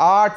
8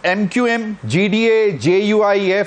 MQM, GDA, JUIF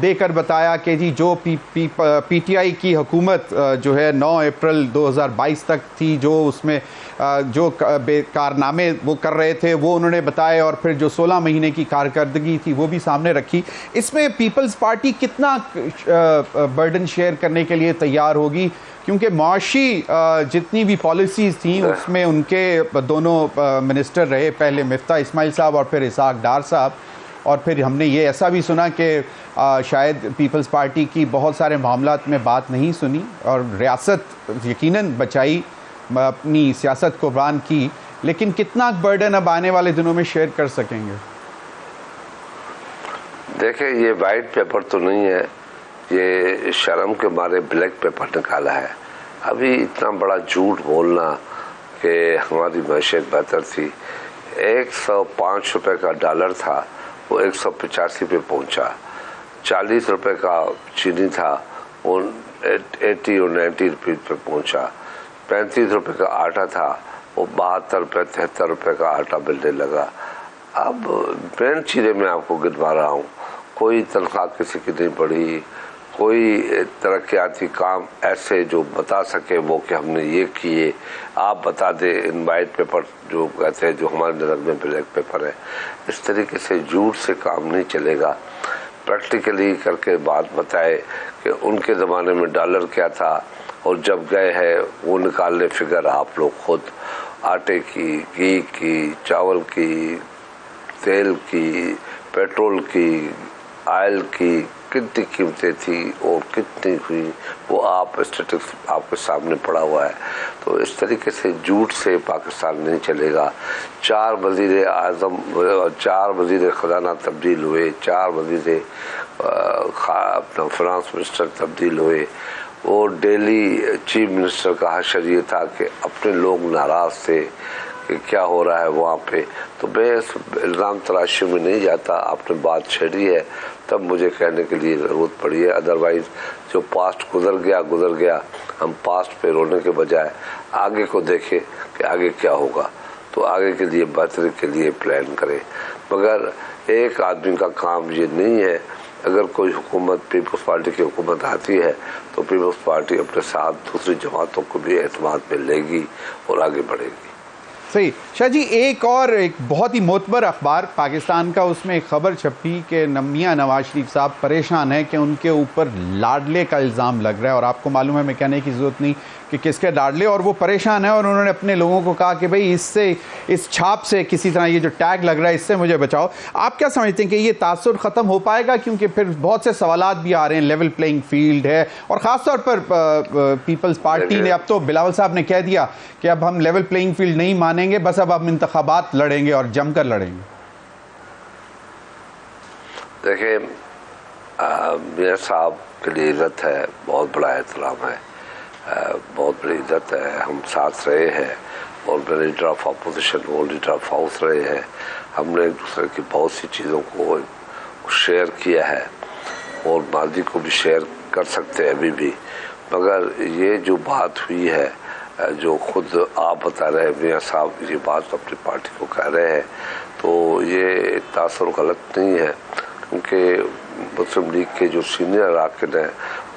دے کر بتایا کہ جی جو پی ٹی آئی کی حکومت جو ہے 9 اپریل 2022 تک تھی، جو اس میں جو کارنامے وہ کر رہے تھے وہ انہوں نے بتائے، اور پھر جو 16 مہینے کی کارکردگی تھی وہ بھی سامنے رکھی. اس میں پیپلز پارٹی کتنا برڈن شیئر کرنے کے لیے تیار ہوگی؟ کیونکہ معاشی جتنی بھی پالیسیز تھیں اس میں ان کے دونوں منسٹر رہے، پہلے مفتاح اسماعیل صاحب اور پھر اسحاق ڈار صاحب، اور پھر ہم نے یہ ایسا بھی سنا کہ شاید پیپلز پارٹی کی بہت سارے معاملات میں بات نہیں سنی اور ریاست یقیناً بچائی، اپنی سیاست کو بران کی، لیکن کتنا برڈن اب آنے والے دنوں میں شیئر کر سکیں گے؟ دیکھیں، یہ وائٹ پیپر تو نہیں ہے، یہ شرم کے مارے بلیک پیپر نکالا ہے. ابھی اتنا بڑا جھوٹ بولنا کہ ہماری معیشت بہتر تھی. 105 روپے کا ڈالر تھا، وہ 185 پہ پہنچا. 40 روپے کا چینی تھا، وہ 80 اور 90 روپے پہ پہنچا. 35 روپے کا آٹا تھا، وہ 72 روپے 73 روپے کا آٹا ملنے لگا. اب مین چیزیں میں آپ کو گنوا رہا ہوں. کوئی تنخواہ کسی کی نہیں بڑھی، کوئی ترقیاتی کام ایسے جو بتا سکے وہ کہ ہم نے یہ کیے آپ بتا دیں. ان وائٹ پیپر جو کہتے ہیں، جو ہمارے نظر میں بلیک پیپر ہے، اس طریقے سے جھوٹ سے کام نہیں چلے گا. پریکٹیکلی کر کے بات بتائے کہ ان کے زمانے میں ڈالر کیا تھا، اور جب گئے ہیں وہ نکال لے فگر آپ لوگ خود. آٹے کی، گھی کی، چاول کی، تیل کی، پیٹرول کی، آئل کی کتنی قیمتیں تھی اور کتنی ہوئی، وہ آپ اسٹیٹکس آپ کے سامنے پڑا ہوا ہے. تو اس طریقے سے جھوٹ سے پاکستان نہیں چلے گا. 4 وزیر اعظم، 4 وزیر خزانہ تبدیل ہوئے، 4 وزیر اپنا فنانس منسٹر تبدیل ہوئے. وہ ڈیلی چیف منسٹر کا حشر یہ تھا کہ اپنے لوگ ناراض تھے کہ کیا ہو رہا ہے وہاں پہ. تو میں اس الزام تراشی میں نہیں جاتا. آپ نے بات چھیڑی ہے تب مجھے کہنے کے لیے ضرورت پڑی ہے. ادروائز جو پاسٹ گزر گیا. ہم پاسٹ پہ رونے کے بجائے آگے کو دیکھیں کہ آگے کیا ہوگا، تو آگے کے لیے بہتری کے لیے پلان کریں. مگر ایک آدمی کا کام یہ نہیں ہے. اگر کوئی حکومت پیپلز پارٹی کی حکومت آتی ہے تو پیپلز پارٹی اپنے ساتھ دوسری جماعتوں کو بھی اعتماد میں لے گی اور آگے بڑھے گی. صحیح. شاہ جی، ایک بہت ہی معتبر اخبار پاکستان کا، اس میں ایک خبر چھپی کہ میاں نواز شریف صاحب پریشان ہیں کہ ان کے اوپر لاڈلے کا الزام لگ رہا ہے، اور آپ کو معلوم ہے، میں کہنے کی ضرورت نہیں کہ کس کے لاڈلے، اور وہ پریشان ہیں اور انہوں نے اپنے لوگوں کو کہا کہ بھئی اس چھاپ سے کسی طرح یہ جو ٹیگ لگ رہا ہے اس سے مجھے بچاؤ. آپ کیا سمجھتے ہیں کہ یہ تاثر ختم ہو پائے گا؟ کیونکہ پھر بہت سے سوالات بھی آ رہے ہیں. لیول پلینگ فیلڈ ہے، اور خاص طور پر پیپلز پارٹی نے، اب تو بلاول صاحب نے کہہ دیا کہ اب ہم لیول پلینگ فیلڈ نہیں مانیں گے، بس اب ہم انتخابات لڑیں گے اور جم کر لڑیں گے. دیکھیں، میاں صاحب کے لیے عزت ہے، بہت بڑا احترام ہے، بہت بڑی عزت ہے. ہم ساتھ رہے ہیں، اور میں لیڈر آف اپوزیشن، وہ لیڈر آف ہاؤس رہے ہیں. ہم نے ایک دوسرے کی بہت سی چیزوں کو شیئر کیا ہے، اور ماضی کو بھی شیئر کر سکتے ہیں ابھی بھی. مگر یہ جو بات ہوئی ہے، جو خود آپ بتا رہے ہیں، میاں صاحب یہ بات اپنی پارٹی کو کہہ رہے ہیں، تو یہ تاثر غلط نہیں ہے. کیونکہ مسلم لیگ کے جو سینئر اراکین ہیں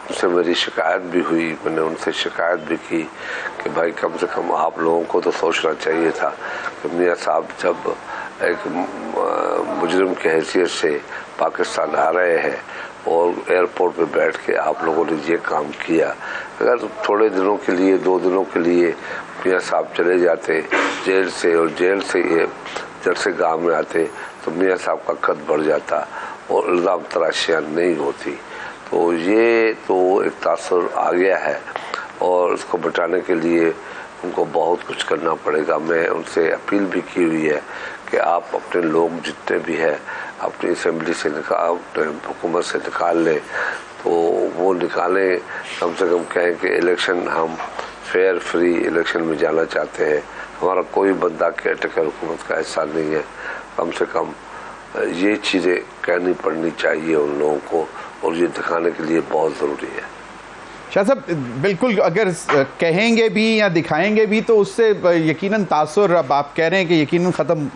ان سے میری شکایت بھی ہوئی. میں نے ان سے شکایت بھی کی کہ بھائی کم سے کم آپ لوگوں کو تو سوچنا چاہیے تھا کہ میاں صاحب جب ایک مجرم کی حیثیت سے پاکستان آ رہے ہیں اور ایئرپورٹ پہ بیٹھ کے آپ لوگوں نے یہ کام کیا. اگر تھوڑے دنوں کے لیے، 2 دنوں کے لیے میاں صاحب چلے جاتے جیل سے، اور جیل سے یہ جلسے گاہ میں آتے، تو میاں صاحب کا قد بڑھ جاتا اور الزام تراشیاں نہیں ہوتی. تو یہ تو ایک تاثر آ گیا ہے، اور اس کو بچانے کے لیے ان کو بہت کچھ کرنا پڑے گا. میں ان سے اپیل بھی کی ہوئی ہے کہ آپ اپنے لوگ جتنے بھی ہیں اپنی اسمبلی سے اپنے حکومت سے نکال لیں، تو وہ نکالیں. کم سے کم کہیں کہ الیکشن، ہم فیئر فری الیکشن میں جانا چاہتے ہیں. ہمارا کوئی بندہ کیئر ٹیکر حکومت کا حصہ نہیں ہے. کم سے کم یہ چیزیں کہنی پڑنی چاہیے ان لوگوں کو، اور یہ دکھانے کے لیے بہت ضروری ہے. شاہ صاحب بالکل اگر کہیں گے بھی یا دکھائیں گے بھی تو اس سے یقیناً تاثر اب آپ کہہ رہے ہیں کہ یقیناً ختم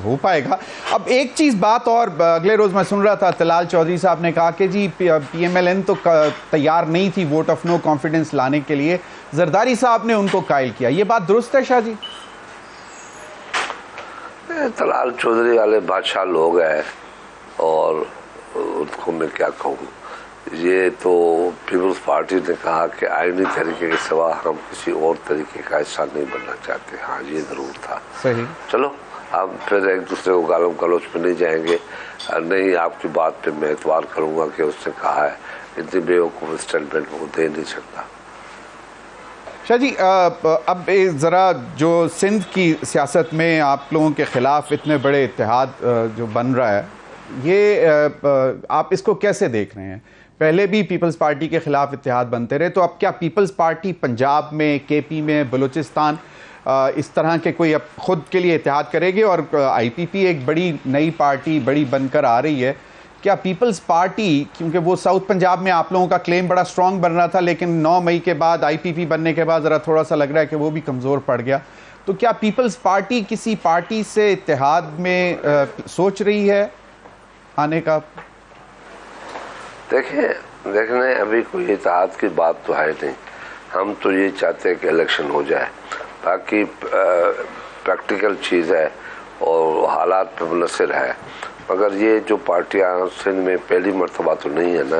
ہو پائے گا. اب ایک چیز بات اور اگلے روز میں سن رہا تھا طلال چودھری صاحب نے کہا کہ جی پی ایم ایل این تو تیار نہیں تھی ووٹ آف نو کانفیڈنس لانے کے لیے, زرداری صاحب نے ان کو قائل کیا. یہ بات درست ہے شاہ جی؟ طلال چودھری والے بادشاہ لوگ ہیں اور ان کو میں کیا کہوں. یہ تو پیپلز پارٹی نے کہا کہ آئینی طریقے کے سوا ہم کسی اور طریقے کا حصہ نہیں بننا چاہتے. ہاں یہ ضرور تھا. صحیح. چلو ہم پھر ایک دوسرے کو گالم گلوچ پہ نہیں جائیں گے. نہیں, آپ کی بات پہ میں اعتبار کروں گا کہ اس نے کہا ہے. اتنی بے وقوف اسٹیٹمنٹ وہ دے نہیں سکتا. شاہ جی اب ذرا جو سندھ کی سیاست میں آپ لوگوں کے خلاف اتنے بڑے اتحاد جو بن رہا ہے, یہ آپ اس کو کیسے دیکھ رہے ہیں؟ پہلے بھی پیپلز پارٹی کے خلاف اتحاد بنتے رہے, تو اب کیا پیپلز پارٹی پنجاب میں, کے پی میں, بلوچستان اس طرح کے کوئی اب خود کے لیے اتحاد کرے گی؟ اور آئی پی پی ایک بڑی نئی پارٹی بڑی بن کر آ رہی ہے, کیا پیپلز پارٹی, کیونکہ وہ ساؤتھ پنجاب میں آپ لوگوں کا کلیم بڑا سٹرونگ بن رہا تھا لیکن 9 مئی کے بعد آئی پی پی بننے کے بعد ذرا تھوڑا سا لگ رہا ہے کہ وہ بھی کمزور پڑ گیا, تو کیا پیپلز پارٹی کسی پارٹی سے اتحاد میں سوچ رہی ہے آنے کا؟ دیکھیں ابھی کوئی اتحاد کی بات تو ہے نہیں. ہم تو یہ چاہتے ہیں کہ الیکشن ہو جائے. باقی پریکٹیکل چیز ہے اور حالات پہ منحصر ہے. مگر یہ جو پارٹیاں سندھ میں پہلی مرتبہ تو نہیں ہے نا,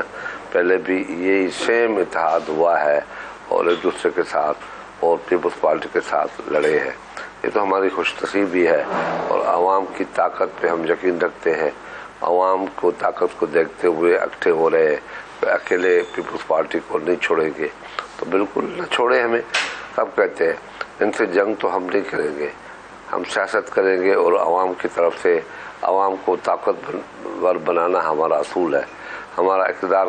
پہلے بھی یہی سیم اتحاد ہوا ہے اور ایک دوسرے کے ساتھ اور پیپلز پارٹی کے ساتھ لڑے ہیں. یہ تو ہماری خوش نصیبی ہے اور عوام کی طاقت پہ ہم یقین رکھتے ہیں. عوام کو طاقت کو دیکھتے ہوئے اکٹھے ہو رہے ہیں. اکیلے پیپلز پارٹی کو نہیں چھوڑیں گے تو بالکل نہ چھوڑیں. ہمیں سب کہتے ہیں ان سے جنگ تو ہم نہیں کریں گے, ہم سیاست کریں گے اور عوام کی طرف سے عوام کو طاقتور بنانا ہمارا اصول ہے. ہمارا اقتدار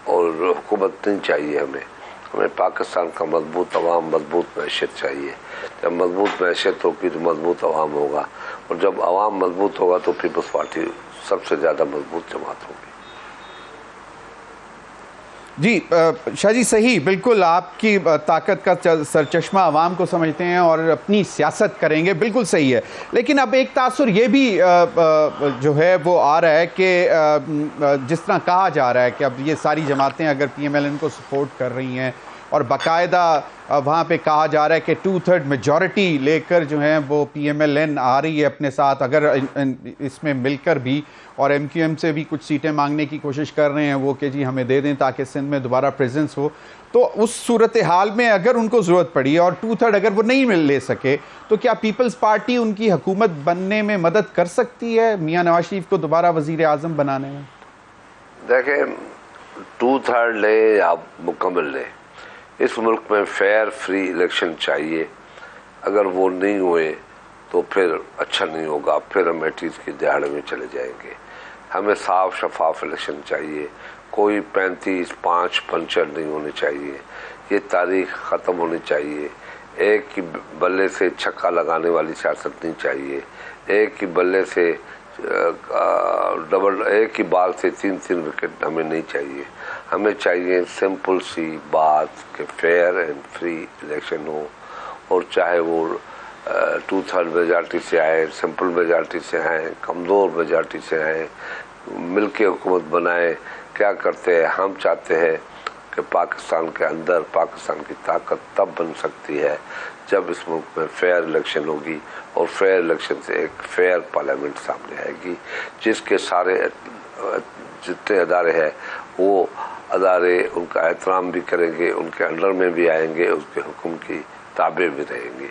اور حکومت نہیں چاہیے ہمیں پاکستان کا مضبوط عوام, مضبوط معیشت چاہیے. جب مضبوط معیشت ہوگی تو مضبوط عوام ہوگا, اور جب عوام مضبوط ہوگا تو پیپلز پارٹی سب سے زیادہ مضبوط جماعت ہوگی. جی شاہ جی صحیح, بالکل آپ کی طاقت کا سرچشمہ عوام کو سمجھتے ہیں اور اپنی سیاست کریں گے, بالکل صحیح ہے. لیکن اب ایک تاثر یہ بھی جو ہے وہ آ رہا ہے کہ جس طرح کہا جا رہا ہے کہ اب یہ ساری جماعتیں اگر پی ایم ایل این کو سپورٹ کر رہی ہیں اور باقاعدہ وہاں پہ کہا جا رہا ہے کہ 2/3 میجورٹی لے کر جو ہیں وہ پی ایم ایل این آ رہی ہے اپنے ساتھ, اگر اس میں مل کر بھی, اور ایم کیو ایم سے بھی کچھ سیٹیں مانگنے کی کوشش کر رہے ہیں وہ کہ جی ہمیں دے دیں تاکہ سندھ میں دوبارہ پریزنس ہو, تو اس صورتحال میں اگر ان کو ضرورت پڑی اور 2/3 اگر وہ نہیں لے سکے تو کیا پیپلز پارٹی ان کی حکومت بننے میں مدد کر سکتی ہے میاں نواز شریف کو دوبارہ وزیر اعظم بنانے میں؟ دیکھیں 2/3 لے یا مکمل لے, اس ملک میں فیئر فری الیکشن چاہیے. اگر وہ نہیں ہوئے تو پھر اچھا نہیں ہوگا, پھر ہم 80s کی دہاڑے میں چلے جائیں گے. ہمیں صاف شفاف الیکشن چاہیے, کوئی 35-5 پنچر نہیں ہونے چاہیے. یہ تاریخ ختم ہونی چاہیے. ایک ہی بلے سے چھکا لگانے والی سیاست نہیں چاہیے. ایک ہی بلے سے ایک ہی بال سے 3 وکٹ ہمیں نہیں چاہیے. ہمیں چاہیے سمپل سی بات کہ فیئر اینڈ فری الیکشن ہو, اور چاہے وہ 2/3 میجارٹی سے آئے, سمپل میجارٹی سے آئیں, کمزور میجارٹی سے آئیں, مل کے حکومت بنائیں. کیا کرتے ہیں, ہم چاہتے ہیں کہ پاکستان کے اندر پاکستان کی طاقت تب بن سکتی ہے جب اس ملک میں فیئر الیکشن ہوگی, اور فیئر الیکشن سے ایک فیئر پارلیمنٹ سامنے آئے گی جس کے سارے جتنے ادارے ہیں وہ ادارے ان کا احترام بھی کریں گے, ان کے انڈر میں بھی آئیں گے, اس کے حکم کی تابع بھی رہیں گے.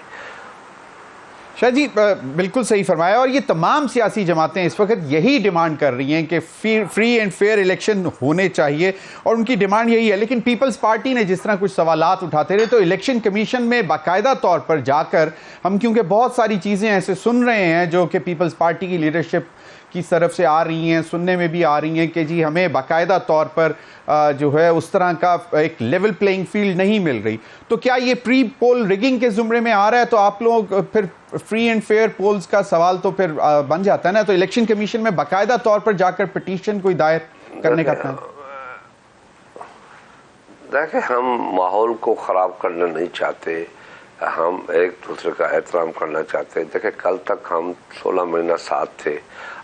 شاہ جی بالکل صحیح فرمایا, اور یہ تمام سیاسی جماعتیں اس وقت یہی ڈیمانڈ کر رہی ہیں کہ فری اینڈ فیئر الیکشن ہونے چاہیے, اور ان کی ڈیمانڈ یہی ہے. لیکن پیپلز پارٹی نے جس طرح کچھ سوالات اٹھاتے رہے, تو الیکشن کمیشن میں باقاعدہ طور پر جا کر ہم, کیونکہ بہت ساری چیزیں ایسے سن رہے ہیں جو کہ پیپلز پارٹی کی لیڈرشپ کی طرف سے آ رہی ہیں, سننے میں بھی آ رہی ہیں کہ جی ہمیں باقاعدہ طور پر جو ہے اس طرح کا ایک لیول پلینگ فیلڈ نہیں مل رہی. تو کیا یہ پری پول ریگنگ کے زمرے میں آ رہا ہے؟ تو آپ لوگ پھر فری اینڈ فیئر پولز کا سوال تو پھر بن جاتا ہے نا, تو الیکشن کمیشن میں باقاعدہ طور پر جا کر پٹیشن کوئی دائر کرنے کا پلان؟ دیکھیں ہم ماحول کو خراب کرنا نہیں چاہتے, ہم ایک دوسرے کا احترام کرنا چاہتے ہیں. دیکھیں کل تک ہم 16 مہینہ ساتھ تھے,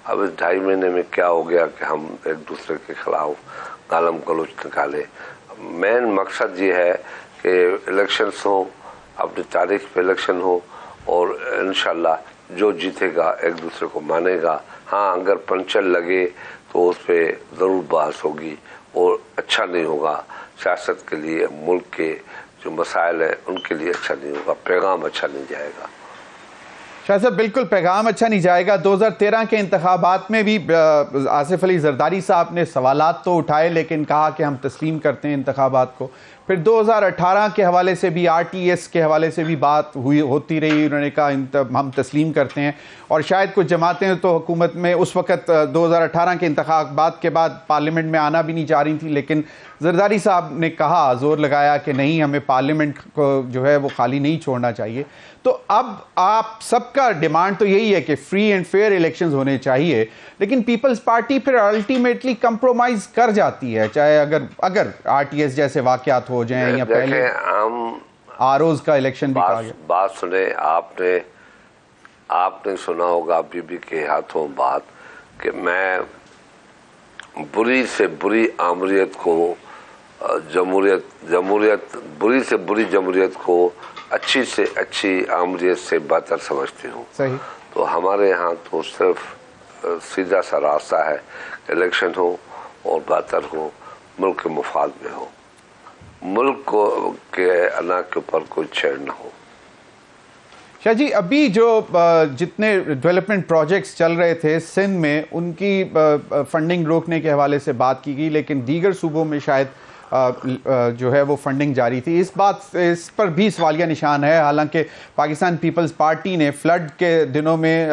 اب اس 2.5 مہینے میں کیا ہو گیا کہ ہم ایک دوسرے کے خلاف گالم گلوچ نکالے. مین مقصد یہ ہے کہ الیکشنز ہوں, اپنی تاریخ پہ الیکشن ہو, اور انشاءاللہ جو جیتے گا ایک دوسرے کو مانے گا. ہاں اگر پنچر لگے تو اس پہ ضرور بحث ہوگی اور اچھا نہیں ہوگا سیاست کے لیے, ملک کے جو مسائل ہیں ان کے لیے اچھا نہیں ہوگا, پیغام اچھا نہیں جائے گا. شاہ صاحب بالکل پیغام اچھا نہیں جائے گا. 2013 کے انتخابات میں بھی آصف علی زرداری صاحب نے سوالات تو اٹھائے لیکن کہا کہ ہم تسلیم کرتے ہیں انتخابات کو. پھر 2018 کے حوالے سے بھی, RTS کے حوالے سے بھی بات ہوتی رہی, انہوں نے کہا ہم تسلیم کرتے ہیں. اور شاید کچھ جماعتیں تو حکومت میں اس وقت 2018 کے انتخابات کے بعد پارلیمنٹ میں آنا بھی نہیں چاہ رہی تھی, لیکن زرداری صاحب نے کہا, زور لگایا کہ نہیں, ہمیں پارلیمنٹ کو جو ہے وہ خالی نہیں چھوڑنا چاہیے. تو اب آپ سب کا ڈیمانڈ تو یہی ہے کہ فری اینڈ فیئر الیکشنز ہونے چاہیے, لیکن پیپلز پارٹی پھر الٹیمیٹلی کمپرومائز کر جاتی ہے, چاہے اگر RTS جیسے واقعات ہو جائیں یا پہلے ROز کا الیکشن بھی کہا گیا. بات سنیں, آپ نے سنا ہوگا بی بی کے ہاتھوں بات کہ میں بری سے بری آمریت کو جمہوریت بری سے بری جمہوریت کو اچھی سے اچھی آمریت سے بہتر سمجھتی ہوں. صحیح. تو ہمارے یہاں تو صرف سیدھا سا راستہ ہے, الیکشن ہو اور بہتر ہو, ملک کے مفاد میں ہو, ملک کو کے انا کے اوپر کوئی چھیڑ نہ ہو. شاہ جی, ابھی جو جتنے ڈیولپمنٹ پروجیکٹس چل رہے تھے سندھ میں, ان کی فنڈنگ روکنے کے حوالے سے بات کی گئی, لیکن دیگر صوبوں میں شاید جو ہے وہ فنڈنگ جاری تھی. اس پر بھی سوالیہ نشان ہے. حالانکہ پاکستان پیپلز پارٹی نے فلڈ کے دنوں میں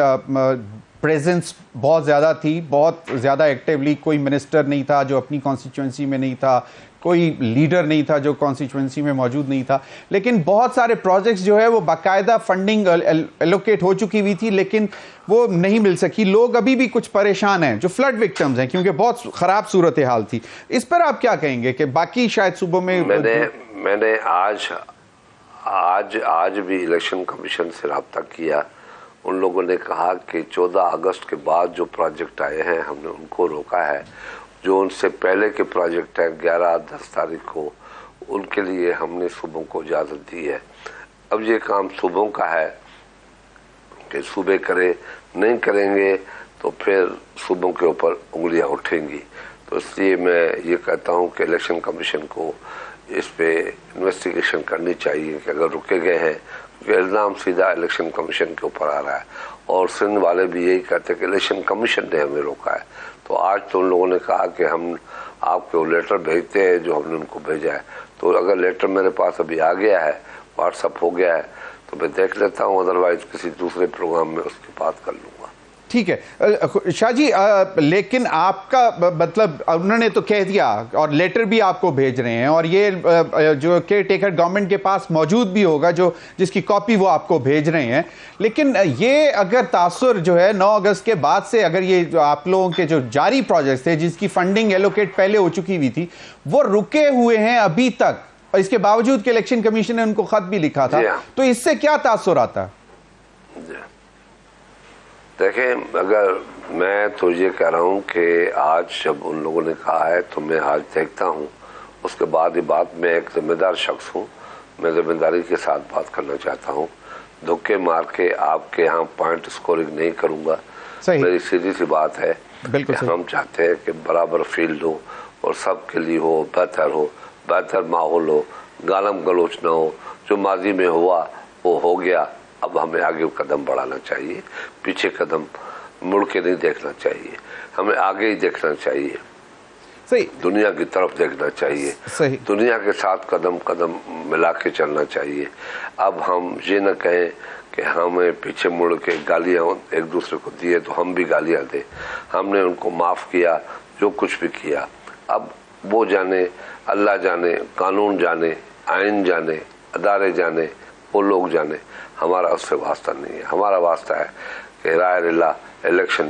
پریزنس بہت زیادہ تھی, بہت زیادہ ایکٹیولی, کوئی منسٹر نہیں تھا جو اپنی کانسٹیچوئنسی میں نہیں تھا, کوئی لیڈر نہیں تھا جو کانسٹیچوئنسی میں موجود نہیں تھا, لیکن بہت سارے پروجیکٹس جو ہے وہ باقاعدہ فنڈنگ ایلوکیٹ ہو چکی ہوئی تھی لیکن وہ نہیں مل سکی. لوگ ابھی بھی کچھ پریشان ہیں جو فلڈ وکٹمز ہیں, کیونکہ بہت خراب صورتحال تھی. اس پر آپ کیا کہیں گے کہ باقی شاید صوبوں میں میں نے آج بھی الیکشن کمیشن سے رابطہ کیا. ان لوگوں نے کہا کہ 14 اگست کے بعد جو پروجیکٹ آئے ہیں ہم نے ان کو روکا ہے, جو ان سے پہلے کے پروجیکٹ ہیں 11-10 تاریخ کو, ان کے لیے ہم نے صوبوں کو اجازت دی ہے. اب یہ کام صوبوں کا ہے کہ صوبے کرے, نہیں کریں گے تو پھر صوبوں کے اوپر انگلیاں اٹھیں گی. تو اس لیے میں یہ کہتا ہوں کہ الیکشن کمیشن کو اس پہ انویسٹیگیشن کرنی چاہیے کہ اگر رکے گئے ہیں, کیونکہ الزام سیدھا الیکشن کمیشن کے اوپر آ رہا ہے, اور سندھ والے بھی یہی کہتے ہیں کہ الیکشن کمیشن نے ہمیں روکا ہے. تو آج تو ان لوگوں نے کہا کہ ہم آپ کو لیٹر بھیجتے ہیں جو ہم نے ان کو بھیجا ہے. تو اگر لیٹر میرے پاس ابھی آ گیا ہے, واٹس اپ ہو گیا ہے, تو میں دیکھ لیتا ہوں, ادروائز کسی دوسرے پروگرام میں اس کی بات کر لوں گا. ٹھیک ہے. شاہ جی, لیکن آپ کا مطلب انہوں نے تو کہہ دیا اور لیٹر بھی آپ کو بھیج رہے ہیں, اور یہ جو کیئر ٹیکر گورنمنٹ کے پاس موجود بھی ہوگا جو جس کی کاپی وہ آپ کو بھیج رہے ہیں, لیکن یہ اگر تاثر جو ہے 9 اگست کے بعد سے, اگر یہ جو آپ لوگوں کے جو جاری پروجیکٹس تھے جس کی فنڈنگ ایلوکیٹ پہلے ہو چکی ہوئی تھی وہ رکے ہوئے ہیں ابھی تک, اور اس کے باوجود کہ الیکشن کمیشن نے ان کو خط بھی لکھا تھا, تو اس سے کیا تاثر آتا ہے؟ دیکھیں, اگر میں تو یہ کہہ رہا ہوں کہ آج جب ان لوگوں نے کہا ہے تو میں آج دیکھتا ہوں, اس کے بعد یہ بات, میں ایک ذمہ دار شخص ہوں, میں ذمہ داری کے ساتھ بات کرنا چاہتا ہوں. دھکے مار کے آپ کے ہاں پوائنٹ اسکورنگ نہیں کروں گا. میری سیدھی سی بات ہے کہ ہم چاہتے ہیں کہ برابر فیلڈ ہو اور سب کے لیے ہو, بہتر ماحول ہو, گالم گلوچ نہ ہو. جو ماضی میں ہوا وہ ہو گیا, اب ہمیں آگے قدم بڑھانا چاہیے, پیچھے قدم مڑ کے نہیں دیکھنا چاہیے, ہمیں آگے ہی دیکھنا چاہیے, دنیا کی طرف دیکھنا چاہیے, دنیا کے ساتھ قدم ملا کے چلنا چاہیے. اب ہم یہ نہ کہیں کہ ہمیں پیچھے مڑ کے گالیاں ایک دوسرے کو دیے تو ہم بھی گالیاں دیں. ہم نے ان کو معاف کیا جو کچھ بھی کیا, اب وہ جانے, اللہ جانے, قانون جانے, آئین جانے, ادارے جانے, وہ لوگ جانے, ہمارا اس سے واسطہ نہیں ہے. ہمارا واسطہ ہے کہ رائے اللہ الیکشن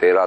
13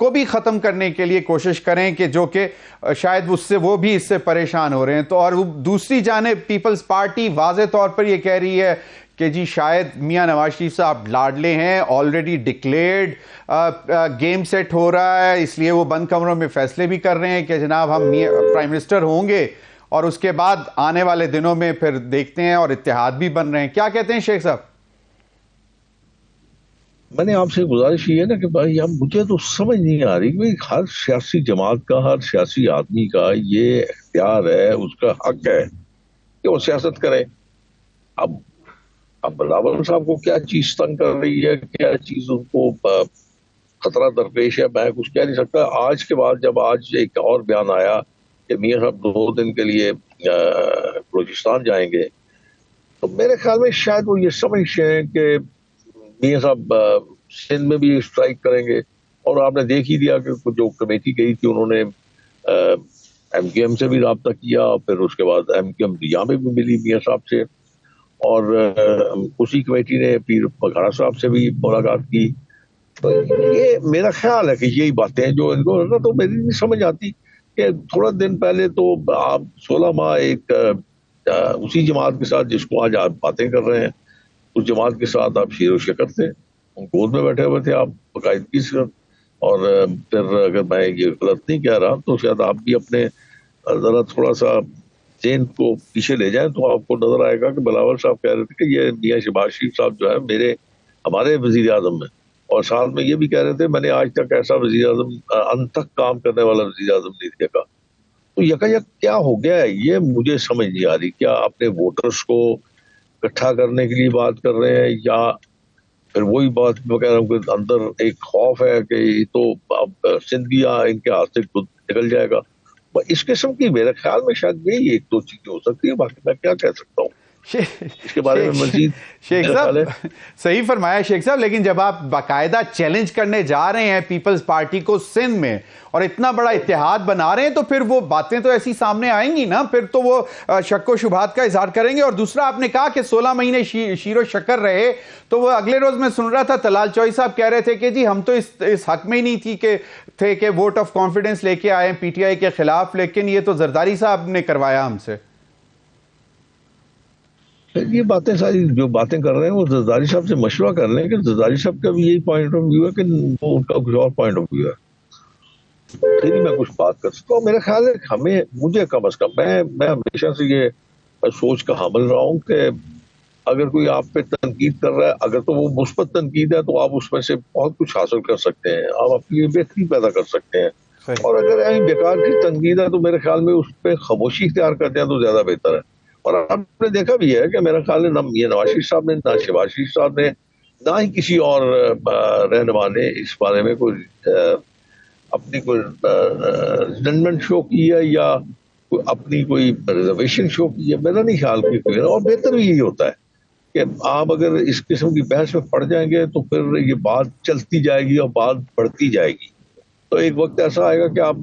کو بھی ختم کرنے کے لیے کوشش کریں کہ جو کہ شاید وہ بھی اس سے پریشان ہو رہے ہیں. تو اور دوسری جانب پیپلز پارٹی واضح طور پر یہ کہہ رہی ہے کہ جی شاید میاں نواز شریف صاحب لاڈلے ہیں, آلریڈی ڈکلیئرڈ گیم سیٹ ہو رہا ہے, اس لیے وہ بند کمروں میں فیصلے بھی کر رہے ہیں کہ جناب ہم پرائم منسٹر ہوں گے اور اس کے بعد آنے والے دنوں میں پھر دیکھتے ہیں, اور اتحاد بھی بن رہے ہیں. کیا کہتے ہیں شیخ صاحب؟ میں نے آپ سے گزارش کی ہے نا کہ بھائی مجھے تو سمجھ نہیں آ رہی کہ ہر سیاسی جماعت کا, ہر سیاسی آدمی کا یہ اختیار ہے, اس کا حق ہے کہ وہ سیاست کرے. اب بلاول صاحب کو کیا چیز تنگ کر رہی ہے, کیا چیز ان کو خطرہ درپیش ہے, میں کچھ کہہ نہیں سکتا. آج کے بعد جب آج ایک اور بیان آیا کہ میاں صاحب 2 دن کے لیے بلوچستان جائیں گے, تو میرے خیال میں شاید وہ یہ سمجھتے ہیں کہ میاں صاحب سندھ میں بھی اسٹرائک کریں گے. اور آپ نے دیکھ ہی دیا کہ جو کمیٹی گئی تھی انہوں نے ایم کیو ایم سے بھی رابطہ کیا, پھر اس کے بعد ایم کیو ایم یہاں میں بھی ملی میاں صاحب سے, اور اسی کمیٹی نے پیر بگھڑا صاحب سے بھی ملاقات کی. تو یہ میرا خیال ہے کہ یہی باتیں جو ان کو نا, تو میری نہیں سمجھ آتی کہ تھوڑا دن پہلے تو آپ 16 ماہ ایک اسی جماعت کے ساتھ جس کو آج آپ باتیں کر رہے ہیں, اس جماعت کے ساتھ آپ شیر و شکر تھے, گود میں بیٹھے ہوئے تھے آپ باقاعدگی سے. اور پھر اگر میں یہ غلط نہیں کہہ رہا تو شاید آپ بھی اپنے ذرا تھوڑا سا ذہن کو پیچھے لے جائیں تو آپ کو نظر آئے گا کہ بلاول صاحب کہہ رہے تھے کہ یہ میاں شہباز شریف صاحب جو ہے ہمارے وزیر اعظم ہیں, اور ساتھ میں یہ بھی کہہ رہے تھے میں نے آج تک ایسا وزیر اعظم انتھک کام کرنے والا وزیر اعظم نہیں دیکھا. تو یکایک کیا ہو گیا ہے یہ مجھے سمجھ نہیں آ رہی. کیا اپنے ووٹرز کو اکٹھا کرنے کے لیے بات کر رہے ہیں, یا پھر وہی بات میں کہہ رہا ہوں کہ اندر ایک خوف ہے کہ یہ تو اب زندگی ان کے ہاتھ سے نکل جائے گا. اس قسم کی میرے خیال میں شاید یہی 1-2 چیزیں ہو سکتی ہے, باقی میں کیا کہہ سکتا ہوں اس کے بارے میں مزید. شیخ صاحب صحیح فرمایا شیخ صاحب, لیکن جب آپ باقاعدہ چیلنج کرنے جا رہے ہیں پیپلز پارٹی کو سندھ میں اور اتنا بڑا اتحاد بنا رہے ہیں, تو پھر وہ باتیں تو ایسی سامنے آئیں گی نا, پھر تو وہ شک و شبہات کا اظہار کریں گے. اور دوسرا آپ نے کہا کہ 16 مہینے شیر و شکر رہے, تو وہ اگلے روز میں سن رہا تھا طلال چوئی صاحب کہہ رہے تھے کہ جی ہم تو اس حق میں ہی نہیں تھے کہ ووٹ آف کانفیڈنس لے کے آئے پی ٹی آئی کے خلاف, لیکن یہ تو زرداری صاحب نے کروایا ہم سے. یہ باتیں ساری جو باتیں کر رہے ہیں وہ زرداری صاحب سے مشورہ کر رہے ہیں کہ زرداری صاحب کا بھی یہی پوائنٹ آف ویو ہے کہ وہ ان کا کچھ اور پوائنٹ آف ویو ہے. پھر ہی میں کچھ بات کر سکتا ہوں. میرا خیال ہے مجھے کم از کم میں ہمیشہ سے یہ سوچ کا حامل رہا ہوں کہ اگر کوئی آپ پہ تنقید کر رہا ہے, اگر تو وہ مثبت تنقید ہے تو آپ اس میں سے بہت کچھ حاصل کر سکتے ہیں, آپ اپنے لیے بہتری پیدا کر سکتے ہیں. اور اگر بیکار کی تنقید ہے تو میرے خیال میں اس پہ خاموشی اختیار کرتے ہیں تو زیادہ بہتر ہے. اور آپ نے دیکھا بھی ہے کہ میرا خیال ہے نہ میاں نواز شریف صاحب نے, نہ شہباز شریف صاحب نے, نہ ہی کسی اور رہنما نے اس بارے میں کوئی اپنی کوئی ریزنمنٹ شو کی ہے یا اپنی کوئی ریزرویشن شو کی ہے. میرا نہیں خیال کی کوئی, اور بہتر بھی یہی ہوتا ہے کہ آپ اگر اس قسم کی بحث میں پڑ جائیں گے تو پھر یہ بات چلتی جائے گی اور بات بڑھتی جائے گی. تو ایک وقت ایسا آئے گا کہ آپ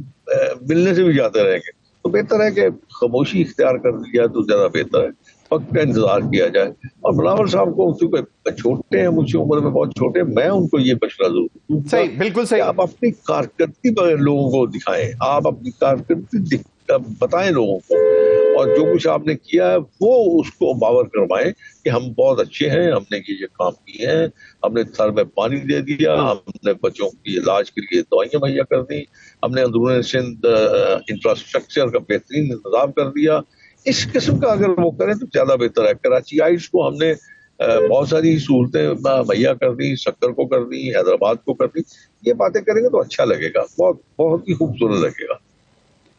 ملنے سے بھی جاتے رہیں گے. تو بہتر ہے کہ خاموشی اختیار کر لیا تو زیادہ بہتر ہے, وقت کا انتظار کیا جائے. اور بلاول صاحب کو چونکہ چھوٹے ہیں, مجھ سے عمر میں بہت چھوٹے, میں ان کو یہ مشورہ ضرور دوں گا, بالکل صحیح, آپ اپنی کارکردگی لوگوں کو دکھائیں, آپ اپنی کارکردگی بتائیں لوگوں کو, اور جو کچھ آپ نے کیا ہے وہ اس کو باور کروائیں کہ ہم بہت اچھے ہیں, ہم نے یہ کام کیے ہیں, ہم نے سر میں پانی دے دیا, ہم نے بچوں کی علاج کے لیے دوائیاں مہیا کر دی, ہم نے اندرون سندھ انفراسٹرکچر کا بہترین انتظام کر دیا. اس قسم کا اگر وہ کریں تو زیادہ بہتر ہے. کراچی آئٹس کو ہم نے بہت ساری سہولتیں مہیا کر دی, سکر کو کر دی, حیدرآباد کو کر دی. یہ باتیں کریں گے تو اچھا لگے گا, بہت بہت ہی خوبصورت لگے گا.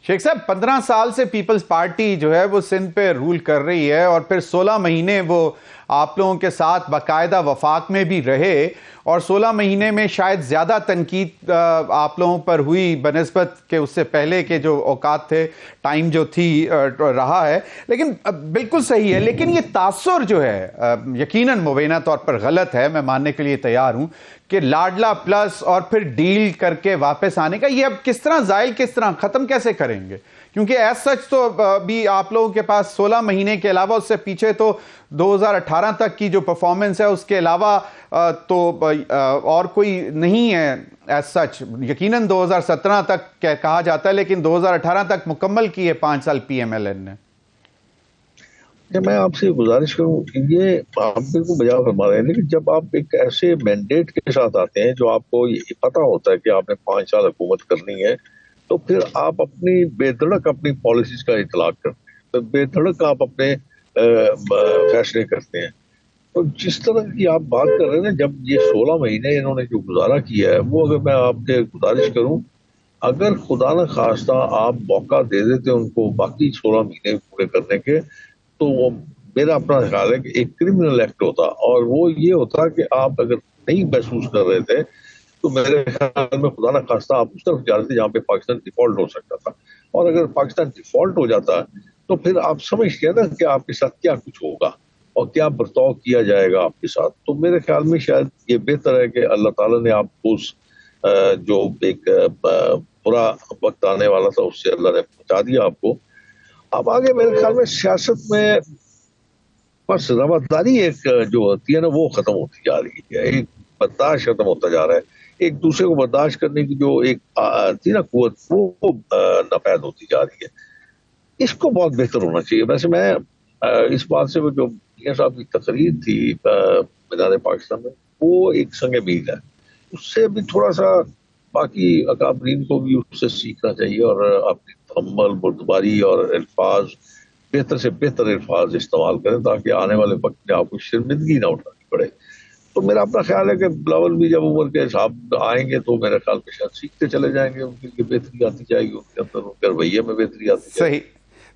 شیخ صاحب 15 سال سے پیپلز پارٹی جو ہے وہ سندھ پہ رول کر رہی ہے, اور پھر 16 مہینے وہ آپ لوگوں کے ساتھ باقاعدہ وفاق میں بھی رہے, اور 16 مہینے میں شاید زیادہ تنقید آپ لوگوں پر ہوئی بنسبت کہ اس سے پہلے کے جو اوقات تھے, ٹائم جو تھی رہا ہے. لیکن بالکل صحیح ہے, لیکن یہ تاثر جو ہے یقیناً مبینہ طور پر غلط ہے, میں ماننے کے لیے تیار ہوں کہ لاڈلا پلس اور پھر ڈیل کر کے واپس آنے کا یہ اب کس طرح زائل, کس طرح ختم کیسے کریں گے؟ کیونکہ ایز سچ تو بھی آپ لوگوں کے پاس 16 مہینے کے علاوہ اس سے پیچھے تو 2018 تک کی جو پرفارمنس ہے اس کے علاوہ تو اور کوئی نہیں ہے ایز سچ. یقیناً 2017 تک کہا جاتا ہے لیکن 2018 تک مکمل کی ہے 5 سال پی ایم ایل این نے. میں آپ سے گزارش کروں, یہ آپ بالکل بجا فرما رہے ہیں, لیکن جب آپ ایک ایسے مینڈیٹ کے ساتھ آتے ہیں جو آپ کو یہ پتا ہوتا ہے کہ آپ نے 5 سال حکومت کرنی ہے, تو پھر آپ اپنی بے دھڑک اپنی پالیسیز کا اطلاق کرتے ہیں, بے دھڑک آپ اپنے فیصلے کرتے ہیں. تو جس طرح کی آپ بات کر رہے ہیں نا, جب یہ 16 مہینے انہوں نے جو گزارا کیا ہے, وہ اگر میں آپ سے گزارش کروں, اگر خدا نہ خواستہ آپ موقع دے دیتے ان کو باقی 16 مہینے پورے کرنے کے, تو وہ میرا اپنا خیال ہے کہ ایک کرمنل ایکٹ ہوتا, اور وہ یہ ہوتا کہ آپ اگر نہیں محسوس کر رہے تھے تو میرے خیال میں خدا نہ خواستہ آپ اس طرف جا رہے تھے جہاں پہ پاکستان ڈیفالٹ ہو سکتا تھا. اور اگر پاکستان ڈیفالٹ ہو جاتا تو پھر آپ سمجھتے ہیں نا کہ آپ کے ساتھ کیا کچھ ہوگا اور کیا برتاؤ کیا جائے گا آپ کے ساتھ. تو میرے خیال میں شاید یہ بہتر ہے کہ اللہ تعالیٰ نے آپ کو جو ایک برا وقت آنے والا تھا اس سے اللہ نے بچا دیا آپ کو. اب آگے میرے خیال میں سیاست میں بس رواداری ایک جو ہوتی ہے نا وہ ختم ہوتی جا رہی ہے, ایک برداشت ختم ہوتا جا رہا ہے, ایک دوسرے کو برداشت کرنے کی جو ایک تھی نا قوت وہ ناپید ہوتی جا رہی ہے. اس کو بہت بہتر ہونا چاہیے. ویسے میں اس بات سے جو میاں صاحب کی تقریر تھی مینار پاکستان میں, وہ ایک سنگ میل ہے, اس سے بھی تھوڑا سا باقی اکابرین کو بھی اس سے سیکھنا چاہیے اور اپنی تحمل, بردباری اور الفاظ بہتر سے بہتر الفاظ استعمال کریں تاکہ آنے والے وقت میں آپ کو شرمندگی نہ اٹھانی پڑے. تو میرا اپنا خیال ہے کہ بلاول بھی جب عمر کے حساب آئیں گے تو میرے خیال میں شاید سیکھتے چلے جائیں گے, ان کے لیے بہتری آتی جائے گی, ان کے اندر ان کے رویے میں بہتری آتی جائے گی.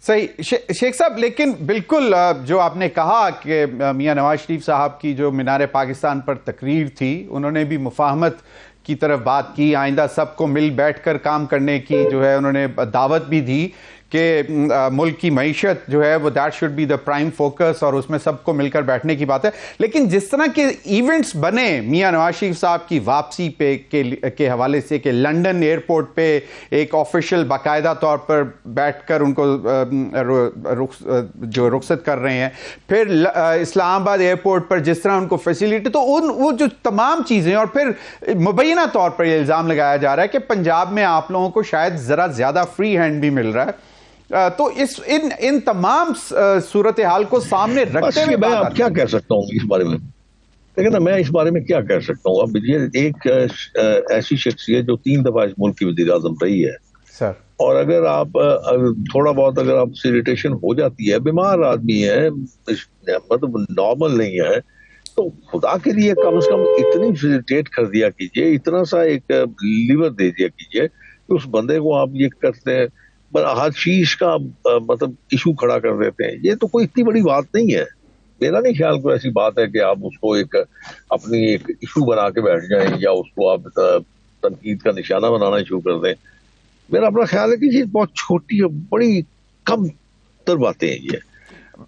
صحیح شیخ صاحب, لیکن بالکل جو آپ نے کہا کہ میاں نواز شریف صاحب کی جو مینار پاکستان پر تقریر تھی, انہوں نے بھی مفاہمت کی طرف بات کی, آئندہ سب کو مل بیٹھ کر کام کرنے کی جو ہے انہوں نے دعوت بھی دی کہ ملک کی معیشت جو ہے وہ that should be the prime focus, اور اس میں سب کو مل کر بیٹھنے کی بات ہے. لیکن جس طرح کے ایونٹس بنے میاں نواز شریف صاحب کی واپسی پہ کے حوالے سے کہ لنڈن ایئرپورٹ پہ ایک آفیشیل باقاعدہ طور پر بیٹھ کر ان کو جو رخصت کر رہے ہیں, پھر اسلام آباد ایئرپورٹ پر جس طرح ان کو فیسیلیٹی, تو وہ جو تمام چیزیں, اور پھر مبینہ طور پر یہ الزام لگایا جا رہا ہے کہ پنجاب میں آپ لوگوں کو شاید ذرا زیادہ فری ہینڈ بھی مل رہا ہے. تو ان تمام صورتحال کو سامنے رکھتے ہوئے میں اب کیا کہہ سکتا ہوں اس بارے میں, لیکن میں اس بارے میں کیا کہہ سکتا ہوں. اب یہ ایک ایسی شخصیت جو 3 دفعہ اس ملک کی وزیر اعظم رہی ہے سر, اور اگر آپ تھوڑا بہت اگر آپ سے اریٹیشن ہو جاتی ہے, بیمار آدمی ہے, مطلب نارمل نہیں ہے, تو خدا کے لیے کم از کم اتنی فیسیلیٹیٹ کر دیا کیجیے, اتنا سا ایک لیور دے دیا کیجیے کہ اس بندے کو آپ یہ کرتے ہیں ہر چیز کا مطلب ایشو کھڑا کر دیتے ہیں. یہ تو کوئی اتنی بڑی بات نہیں ہے. میرا نہیں خیال کوئی ایسی بات ہے کہ آپ اس کو ایک اپنی ایک ایشو بنا کے بیٹھ جائیں یا اس کو آپ تنقید کا نشانہ بنانا شروع کر دیں. میرا اپنا خیال ہے کہ یہ بہت چھوٹی اور بڑی کم تر باتیں ہیں, یہ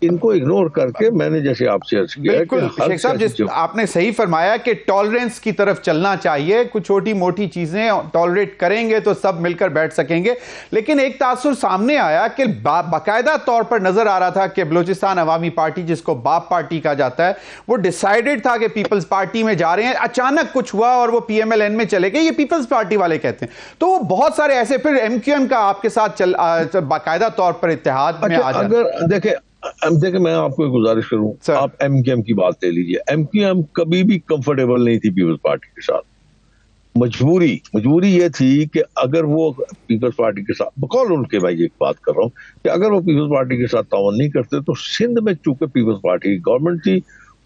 ان کو اگنور کر کے میں نے جیسے آپ سے عرض کیا ہے کہ شیخ صاحب آپ نے صحیح فرمایا کہ ٹالرنس کی طرف چلنا چاہیے, کچھ چھوٹی موٹی چیزیں ٹالریٹ کریں گے تو سب مل کر بیٹھ سکیں گے. لیکن ایک تاثر سامنے آیا کہ باقاعدہ طور پر نظر آ رہا تھا کہ بلوچستان عوامی پارٹی, جس کو باپ پارٹی کہا جاتا ہے, وہ ڈیسائیڈڈ تھا کہ پیپلز پارٹی میں جا رہے ہیں. اچانک کچھ ہوا اور وہ پی ایم ایل این میں چلے گئے, یہ پیپلز پارٹی والے کہتے ہیں. تو وہ بہت سارے ایسے, پھر ایم کیو ایم کا آپ کے ساتھ باقاعدہ طور پر اتحاد میں آ جائے. اگر دیکھیں میں آپ کو گزارش کروں, آپ ایم کیو ایم کی بات لے لیجئے. ایم کیو ایم کبھی بھی کمفرٹیبل نہیں تھی پیپلز پارٹی کے ساتھ. مجبوری یہ تھی کہ اگر وہ پیپلز پارٹی کے ساتھ, بقول ان کے بھائی ایک بات کر رہا ہوں, کہ اگر وہ پیپلز پارٹی کے ساتھ تعاون نہیں کرتے تو سندھ میں چونکہ پیپلز پارٹی کی گورنمنٹ تھی,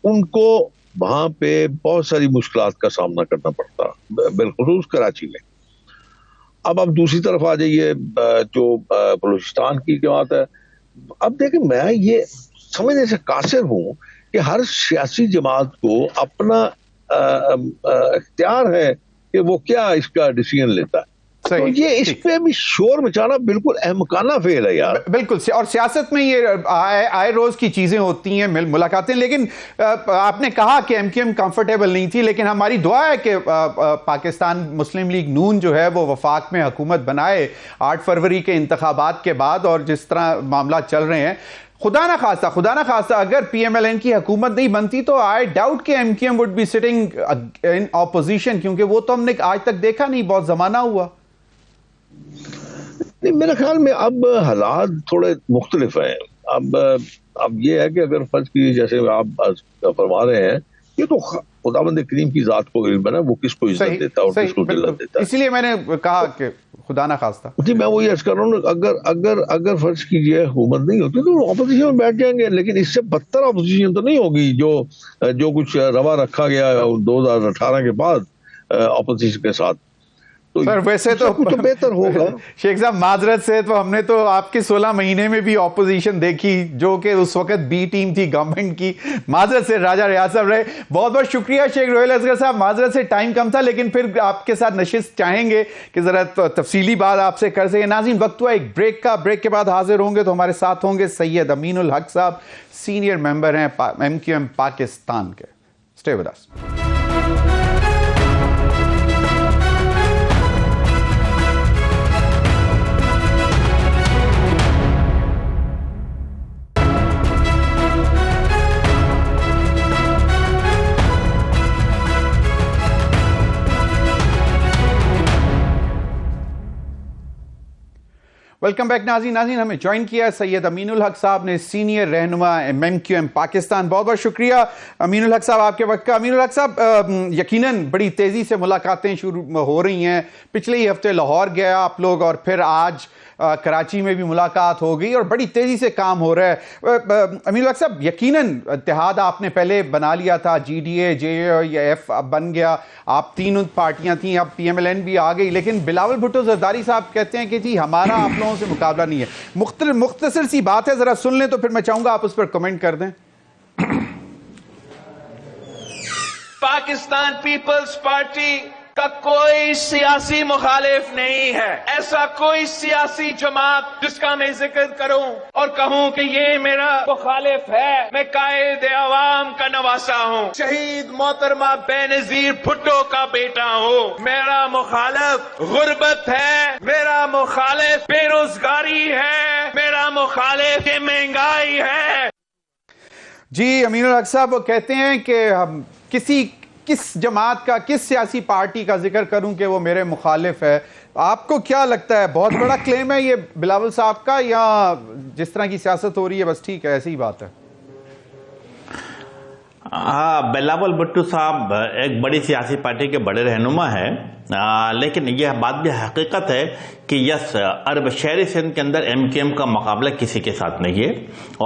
ان کو وہاں پہ بہت ساری مشکلات کا سامنا کرنا پڑتا, بالخصوص کراچی میں. اب آپ دوسری طرف آ جائیے جو بلوچستان کی بات ہے. اب دیکھیں میں یہ سمجھنے سے قاصر ہوں کہ ہر سیاسی جماعت کو اپنا اختیار ہے کہ وہ کیا اس کا ڈیسیژن لیتا ہے. تو یہ اس پہ بھی شور مچانا بالکل احمقانہ فعل ہے یار. بالکل, اور سیاست میں یہ آئے روز کی چیزیں ہوتی ہیں, ملاقاتیں. لیکن آپ نے کہا کہ ایم کیو ایم کمفرٹیبل نہیں تھی, لیکن ہماری دعا ہے کہ پاکستان مسلم لیگ نون جو ہے وہ وفاق میں حکومت بنائے 8 فروری کے انتخابات کے بعد, اور جس طرح معاملات چل رہے ہیں خدا نہ خواستہ اگر پی ایم ایل این کی حکومت نہیں بنتی تو آئی ڈاؤٹ کہ M Q M would be sitting in opposition, کیونکہ وہ تو ہم نے آج تک دیکھا نہیں، بہت زمانہ ہوا. نہیں، میرے خیال میں اب حالات تھوڑے مختلف ہیں. اب یہ ہے کہ اگر فرض کیجیے جیسے آپ فرما رہے ہیں، یہ تو خداوند کریم کی ذات کو علم ہے نا، وہ کس کو عزت دیتا ہے اور کس کو ذلت دیتا ہے. اسی لیے میں نے کہا کہ خدا نہ خواستہ. جی میں وہی عرض کر رہا ہوں، اگر فرض کیجیے حکومت نہیں ہوتی تو اپوزیشن میں بیٹھ جائیں گے، لیکن اس سے بدتر اپوزیشن تو نہیں ہوگی جو کچھ روا رکھا گیا 2018 کے بعد اپوزیشن کے ساتھ. سر ویسے تو بہتر ہوگا. شیخ صاحب معذرت سے تو ہم نے تو آپ کے 16 مہینے میں بھی اپوزیشن دیکھی جو کہ اس وقت بی ٹیم تھی گورنمنٹ کی. معذرت سے راجہ ریاض صاحب رہے. بہت بہت شکریہ شیخ روہیل اصغر صاحب. معذرت سے ٹائم کم تھا لیکن پھر آپ کے ساتھ نشست چاہیں گے کہ ذرا تفصیلی بات آپ سے کر سکیں. ناظرین وقت ہوا ایک بریک کا. بریک کے بعد حاضر ہوں گے تو ہمارے ساتھ ہوں گے سید امین الحق صاحب، سینئر ممبر ہیں ایم کیو ایم پاکستان کے. Stay with us. Welcome back ناظرین. ہمیں جوائن کیا ہے سید امین الحق صاحب نے، سینئر رہنما ایم کیو ایم پاکستان. بہت بہت شکریہ امین الحق صاحب آپ کے وقت کا. امین الحق صاحب یقیناً بڑی تیزی سے ملاقاتیں شروع ہو رہی ہیں. پچھلے ہی ہفتے لاہور گیا آپ لوگ اور پھر آج کراچی میں بھی ملاقات ہو گئی اور بڑی تیزی سے کام ہو رہا ہے. امین الحق صاحب یقیناً اتحاد آپ نے پہلے بنا لیا تھا، جی ڈی اے جے یا ایف اب بن گیا، آپ تین پارٹیاں تھیں، اب پی ایم ایل این بھی آ گئی، لیکن بلاول بھٹو زرداری صاحب کہتے ہیں کہ جی ہمارا آپ لوگوں سے مقابلہ نہیں ہے. مختصر سی بات ہے، ذرا سن لیں تو پھر میں چاہوں گا آپ اس پر کمنٹ کر دیں. پاکستان پیپلز پارٹی کا کوئی سیاسی مخالف نہیں ہے. ایسا کوئی سیاسی جماعت جس کا میں ذکر کروں اور کہوں کہ یہ میرا مخالف ہے. میں قائد عوام کا نواسا ہوں، شہید محترمہ بینظیر بھٹو کا بیٹا ہوں. میرا مخالف غربت ہے، میرا مخالف بے روزگاری ہے، میرا مخالف مہنگائی ہے. جی امین الحق صاحب وہ کہتے ہیں کہ ہم کس جماعت کا، کس سیاسی پارٹی کا ذکر کروں کہ وہ میرے مخالف ہے. آپ کو کیا لگتا ہے بہت بڑا کلیم ہے یہ بلاول صاحب کا، یا جس طرح کی سیاست ہو رہی ہے بس ٹھیک ہے ایسی ہی بات ہے؟ ہاں، بلاول بھٹو صاحب ایک بڑی سیاسی پارٹی کے بڑے رہنما ہیں، لیکن یہ بات بھی حقیقت ہے کہ یس عرب شہری سندھ کے اندر ایم کیو ایم کا مقابلہ کسی کے ساتھ نہیں ہے.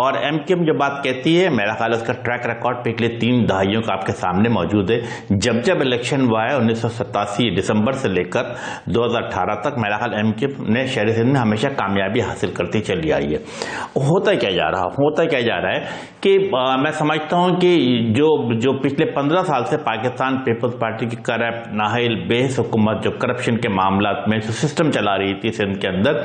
اور ایم کیو ایم جو بات کہتی ہے، میرا خیال ہے اس کا ٹریک ریکارڈ پچھلے 3 دہائیوں کا آپ کے سامنے موجود ہے. جب الیکشن ہوا ہے 1987 دسمبر سے لے کر 2018 تک، میرا خیال ایم کیو ایم نے شہری سندھ میں ہمیشہ کامیابی حاصل کرتی چلی آئی ہے. ہوتا کیا جا رہا ہے کہ میں سمجھتا ہوں کہ جو پچھلے 15 سال سے پاکستان پیپلز پارٹی کی کرپٹ نااہل بے حس حکومت جو کرپشن کے معاملات میں سسٹم چلا رہی تھی سندھ کے اندر،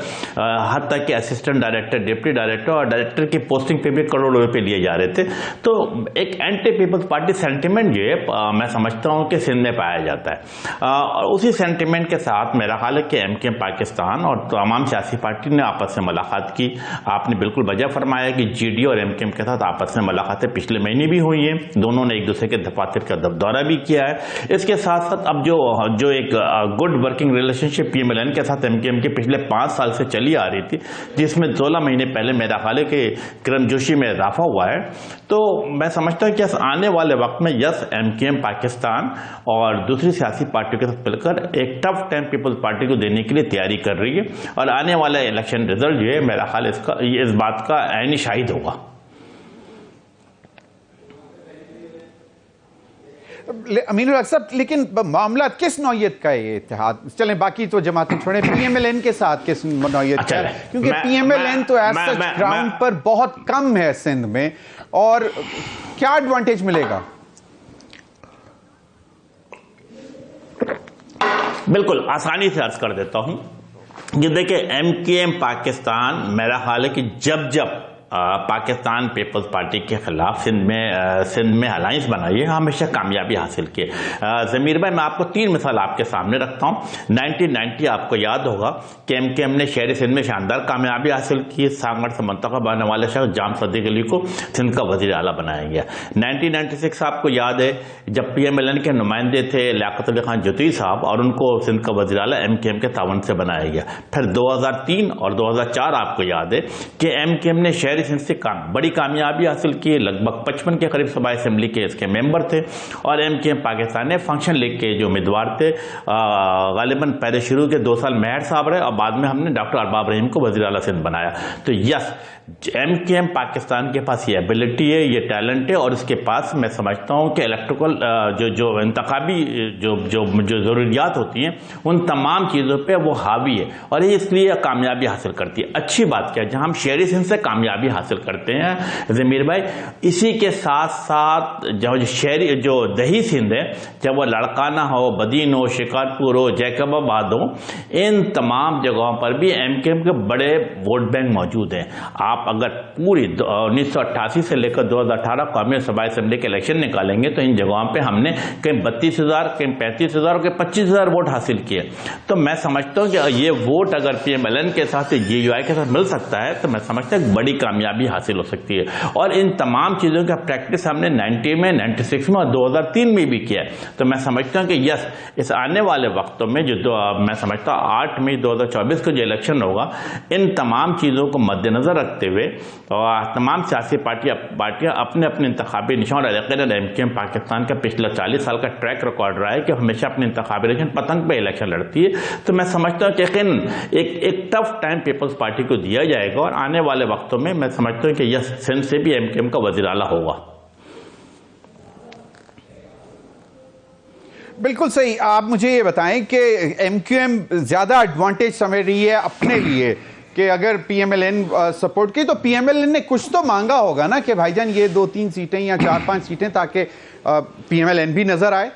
حتیٰ کہ اسسٹنٹ ڈائریکٹر، ڈپٹی ڈائریکٹر اور ڈائریکٹر کی پوسٹنگ پہ بھی کروڑوں روپے لیے جا رہے تھے. تو ایک اینٹی پیپلز پارٹی سینٹیمنٹ جو ہے میں سمجھتا ہوں کہ سندھ میں پایا جاتا ہے. اور اسی سینٹیمنٹ کے ساتھ میرا خیال ہے کہ ایم کیو ایم پاکستان اور تمام سیاسی پارٹی نے آپس میں ملاقات کی. آپ نے بالکل وجہ فرمایا کہ جی ڈی اور ایم کیو ایم کے ساتھ آپس میں ملاقاتیں پچھلے مہینے بھی ہوئی ہیں. دونوں نے ایک دوسرے کے دفاتر کا دورہ بھی کیا ہے. اس کے ساتھ ساتھ اب جو ایک گڈ ورکنگ ریلیشن شپ پی ایم ایل این کے ساتھ ایم کیو ایم کے پچھلے 5 سال سے چلی آ رہی تھی، جس میں 16 مہینے پہلے میرا خیال ہے کہ کرم جوشی میں اضافہ ہوا ہے. تو میں سمجھتا ہوں کہ آنے والے وقت میں یس ایم کیو ایم پاکستان اور دوسری سیاسی پارٹیوں کے ساتھ مل کر ایک ٹف ٹائم پیپلز پارٹی کو دینے کے لیے تیاری کر رہی ہے. اور آنے والا الیکشن رزلٹ جو ہے میرا خیال اس بات کا عینی شاہد ہوگا. امین الحق صاحب لیکن معاملہ کس نوعیت کا ہے یہ اتحاد؟ چلیں باقی تو جماعتیں چھوڑیں، پی ایم ایل این کے ساتھ کس نوعیت کا ہے؟ کیونکہ پی ایم ایل این تو ایز سچ گراؤنڈ پر بہت کم ہے سندھ میں، اور کیا ایڈوانٹیج ملے گا؟ بالکل آسانی سے عرض کر دیتا ہوں. یہ دیکھیں ایم کیو ایم پاکستان میرا خیال ہے کہ جب پاکستان پیپلز پارٹی کے خلاف سندھ میں الائنس بنائی ہے، ہمیشہ کامیابی حاصل کی ہے۔ ضمیر بھائی، میں آپ کو 3 مثال آپ کے سامنے رکھتا ہوں۔ 1990 آپ کو یاد ہوگا کہ ایم کیو ایم نے شہری سندھ میں شاندار کامیابی حاصل کی، سانگڑ سے منتخب ہونے والے شخص جام صدیق علی کو سندھ کا وزیر اعلیٰ بنایا گیا۔ 1996 آپ کو یاد ہے جب پی ایم ایل این کے نمائندے تھے لیاقت علی خان جوتی صاحب، اور ان کو سندھ کا وزیر اعلیٰ ایم کیو ایم کے تعاون سے بنایا گیا۔ پھر 2003 اور 2004 آپ کو یاد ہے کہ ایم کیو ایم نے شہری سندھ سے بڑی کامیابی حاصل کی، لگ بھگ 55 کے قریب صوبائی اسمبلی کے اس کے ممبر تھے، اور ایم کیو ایم پاکستان نے فنکشن لیگ کے جو امیدوار تھے غالباً پہلے شروع کے 2 سال مہر صاحب رہے، اور بعد میں ہم نے ڈاکٹر ارباب رحیم کو وزیر اعلیٰ سندھ بنایا۔ تو یس، ایم کیو ایم پاکستان کے پاس یہ ایبلٹی ہے، یہ ٹیلنٹ ہے، اور اس کے پاس میں سمجھتا ہوں کہ الیکٹرکل جو انتخابی جو ضروریات ہوتی ہیں ان تمام چیزوں پہ وہ حاوی ہے، اور یہ اس لیے کامیابی حاصل کرتی ہے۔ اچھی بات کیا ہے، جہاں ہم شہری سندھ سے کامیابی حاصل کرتے ہیں ضمیر بھائی، اسی کے ساتھ ساتھ جو دہی سندھ ہے، جب وہ لڑکانہ ہو، بدین ہو، شکارپور ہو، جیکب آباد ہو، ان تمام جگہوں پر بھی ایم کیو ایم کے بڑے ووٹ بینک موجود ہیں۔ آپ اگر پوری 1988 سے لے کر 2018 قومی صوبائی اسمبلی کے الیکشن نکالیں گے تو ان جگہوں پہ ہم نے کہیں 32,000، کہیں 35,000 اور کہیں 25,000 ووٹ حاصل کیے۔ تو میں سمجھتا ہوں کہ یہ ووٹ اگر پی ایم ایل این کے ساتھ جے یو آئی کے ساتھ مل سکتا ہے تو میں سمجھتا ہوں بڑی کامیابی حاصل ہو سکتی ہے، اور ان تمام چیزوں کا پریکٹس ہم نے 90 میں، 96 میں اور 2003 میں بھی کیا ہے۔ تو میں سمجھتا ہوں کہ یس، اس آنے والے وقتوں میں میں سمجھتا ہوں 8 مئی 2024 کو جو الیکشن ہوگا، ان تمام چیزوں کو مد نظر رکھتے ہوئے اور تمام سیاسی پارٹیاں اپنے اپنے انتخابی نشان، اور یقیناً ایم کیو ایم پاکستان کا پچھلا 40 سال کا ٹریک ریکارڈ رہا ہے کہ ہمیشہ اپنے انتخابی الیکشن پتنگ پہ الیکشن لڑتی ہے۔ تو میں سمجھتا ہوں کہ یقیناً ایک ٹف ٹائم پیپلز پارٹی کو دیا جائے گا، اور آنے والے وقتوں میں میں سمجھتا ہوں کہ یس، سندھ سے بھی ایم کیو ایم کا وزیر اعلیٰ ہوگا۔ بالکل صحیح۔ آپ مجھے یہ بتائیں کہ ایم کیو ایم زیادہ ایڈوانٹیج سمجھ رہی ہے اپنے لیے کہ اگر P M L N support کی، تو پی ایم ایل این نے کچھ تو مانگا ہوگا نا کہ بھائی جان یہ 2-3 سیٹیں یا 4-5 سیٹیں، تاکہ پی ایم ایل این بھی نظر آئے۔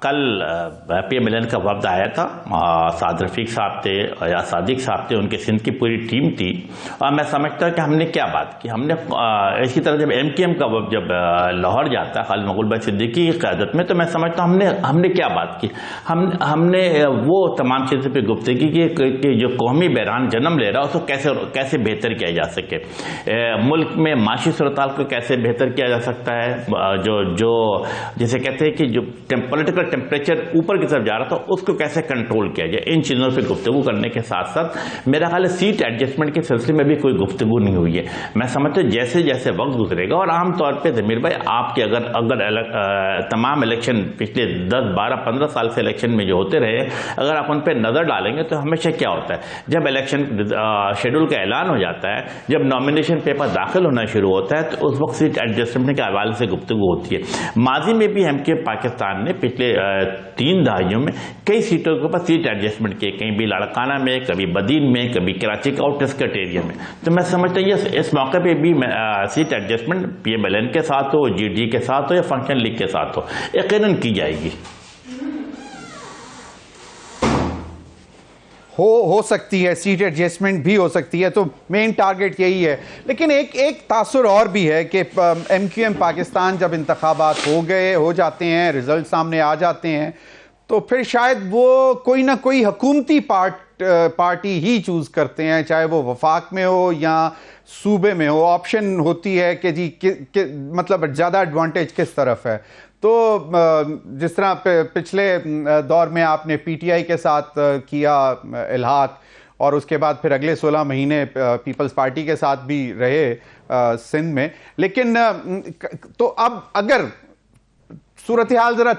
کل پی ایم ایل این کا وفد آیا تھا، سعد رفیق صاحب تھے یا صادق صاحب تھے، ان کے سندھ کی پوری ٹیم تھی، اور میں سمجھتا ہوں کہ ہم نے کیا بات کی، ہم نے اسی طرح جب ایم کیو ایم کا وفد جب لاہور جاتا ہے خالد مغل بھائی صدیقی کی قیادت میں، تو میں سمجھتا ہوں ہم نے کیا بات کی، ہم نے وہ تمام چیزوں پہ گفتگو کی کہ جو قومی بحران جنم لے رہا ہے اس کو کیسے بہتر کیا جا سکے، ملک میں معاشی صورتحال کو کیسے بہتر کیا جا سکتا ہے، جو جسے کہتے ہیں کہ جو پولیٹیکل ٹیمپریچر اوپر کی طرف جا رہا تھا اس کو کیسے کنٹرول کیا جائے، ان چیزوں پہ گفتگو کرنے کے ساتھ ساتھ میرا خیال ہے سیٹ ایڈجسٹمنٹ کے سلسلے میں بھی کوئی گفتگو نہیں ہوئی ہے۔ میں سمجھتا ہوں جیسے جیسے وقت گزرے گا، اور عام طور پہ ضمیر بھائی آپ کے اگر تمام الیکشن پچھلے 10، 12، 15 سال سے الیکشن میں جو ہوتے رہے، اگر آپ ان پہ نظر ڈالیں گے تو ہمیشہ کیا ہوتا ہے، جب الیکشن شیڈول کا اعلان ہو جاتا ہے، جب نامینیشن پیپر داخل ہونا شروع ہوتا ہے، تو اس وقت سیٹ ایڈجسٹمنٹ کے حوالے سے گفتگو ہوتی ہے۔ ماضی میں بھی ایم کیو ایم پاکستان نے پچھلے 3 دہائیوں میں کئی سیٹوں کے اوپر سیٹ ایڈجسٹمنٹ کیے، کہیں بھی لاڑکانہ میں، کبھی بدین میں، کبھی کراچی کا آؤٹر اسکرٹ ایریا میں۔ تو میں سمجھتا ہوں اس موقع پہ بھی seat adjustment P M L N کے ساتھ ہو، جی ڈی کے ساتھ ہو یا فنکشن لیگ کے ساتھ ہو، یقیناً کی جائے گی۔ ہو سکتی ہے، سیٹ ایڈجسٹمنٹ بھی ہو سکتی ہے، تو مین ٹارگٹ یہی ہے۔ لیکن ایک تاثر اور بھی ہے کہ ایم کیو ایم پاکستان جب انتخابات ہو جاتے ہیں، رزلٹ سامنے آ جاتے ہیں، تو پھر شاید وہ کوئی نہ کوئی حکومتی پارٹی ہی چوز کرتے ہیں، چاہے وہ وفاق میں ہو یا صوبے میں ہو۔ آپشن ہوتی ہے کہ جی مطلب زیادہ ایڈوانٹیج کس طرف ہے۔ تو جس طرح پچھلے دور میں آپ نے پی ٹی آئی کے ساتھ کیا الحاق، اور اس کے بعد پھر اگلے 16 مہینے پیپلز پارٹی کے ساتھ بھی رہے سندھ میں، لیکن تو اب اگر صورتحال ذرا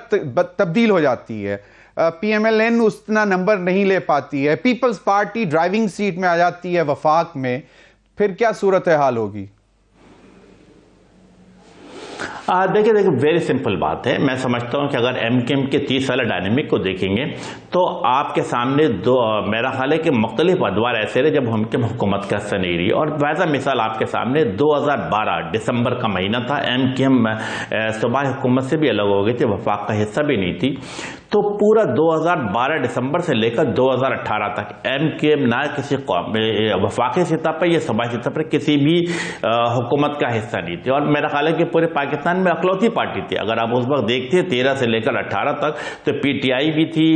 تبدیل ہو جاتی ہے، پی ایم ایل این اتنا نمبر نہیں لے پاتی ہے، پیپلز پارٹی ڈرائیونگ سیٹ میں آ جاتی ہے وفاق میں، پھر کیا صورتحال ہوگی؟ دیکھیں ویری سمپل بات ہے۔ میں سمجھتا ہوں کہ اگر ایم کیو ایم کے 30 سالہ ڈائنامک کو دیکھیں گے تو آپ کے سامنے میرا خیال ہے کہ مختلف ادوار ایسے رہے جب ہم کے حکومت کا حصہ نہیں رہی، اور واضح مثال آپ کے سامنے 2012 دسمبر کا مہینہ تھا، ایم کیو ایم صوبائی حکومت سے بھی الگ ہو گئی تھی، وفاق کا حصہ بھی نہیں تھی۔ تو پورا 2012 دسمبر سے لے کر 2018 تک MKM نہ کسی وفاقی سطح پر یا صوبائی سطح پر کسی بھی حکومت کا حصہ نہیں تھی، اور میرا خیال ہے کہ پورے پاکستان میں اکلوتی پارٹی تھی۔ اگر آپ اس وقت دیکھتے 13 سے لے کر 18 تک تو PTI بھی تھی،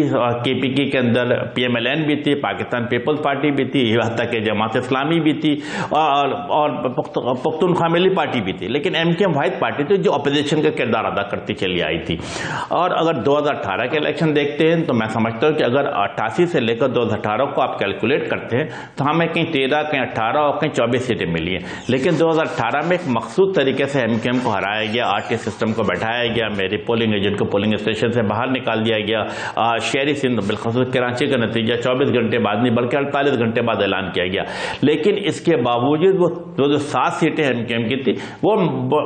KPK کے اندر PMLN بھی تھی، پاکستان پیپلز پارٹی بھی تھی، حتیٰ کہ جماعت اسلامی بھی تھی، اور پختونخوا ملی پارٹی بھی تھی، لیکن MKM واحد پارٹی تھی جو اپوزیشن کا کردار ادا کرتی چلی آئی تھی۔ اور اگر 2018 کے الیکشن دیکھتے ہیں تو میں سمجھتا ہوں کہ اگر 88 سے لے کر 2018 کو آپ کیلکولیٹ کرتے ہیں تو ہمیں کہیں 13 کہیں 18 اور کہیں 24 سیٹیں ملی ہیں، لیکن 2018 میں ایک مخصوص طریقے سے MKM کو ہرایا گیا، RTI سسٹم کو بیٹھایا گیا، میری پولنگ ایجنٹ کو پولنگ اسٹیشن سے باہر نکال دیا گیا، شہری سندھ بالخصوص کراچی کا نتیجہ 24 گھنٹے بعد نہیں بلکہ 48 گھنٹے بعد اعلان کیا گیا، لیکن اس کے باوجود وہ جو 7 سیٹیں MKM کی تھی وہ